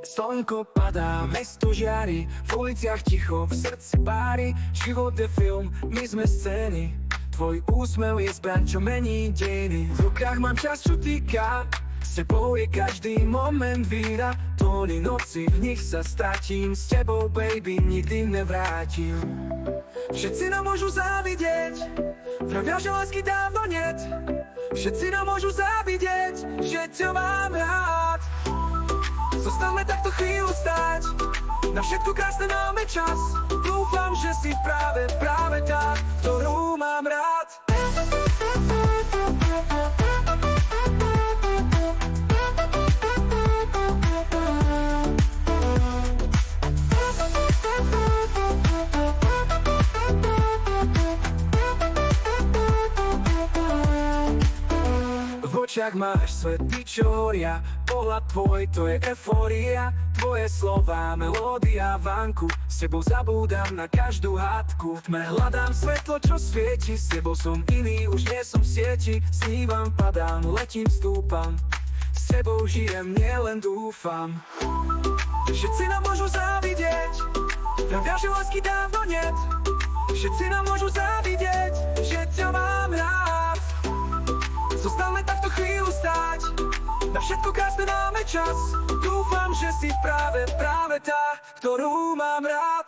Slnko padá, mesto žiari, v uliciach ticho, v srdci pári. Život je film, my sme scény. Tvoj úsmev je zbraň, čo mení dejiny. V rukách mám čas, čo týka, s tebou je každý moment víra. Tóny noci, v nich sa stratím, s tebou baby nikdy nevrátim. Všetci nám môžu závidieť, vravia, že lásky dávno niet. Všetci nám môžu závidieť, že ťa mám rád. Zostaňme takto chvíľu stáť, na všetko krásne máme čas. Dúfam, že si práve tá, ktorú mám rád. V očiach máš svety, čo horia, pohľad tvoj, to je eufória. Tvoje slová, melódia vánku, s tebou zabúdam na každú hádku. V tme hľadám svetlo, čo svieti, s tebou som iný, už nie som v sieti. Snívam, padám, letím, stúpam, s tebou žijem, nielen dúfam. Všetci nám môžu závidieť, vravia, že lásky dávno niet. Všetci nám môžu závidieť, že ťa mám rád. Zostaňme takto chvíľu stáť, na všetko krásne máme čas. Dúfam, že si práve tá, ktorú mám rád.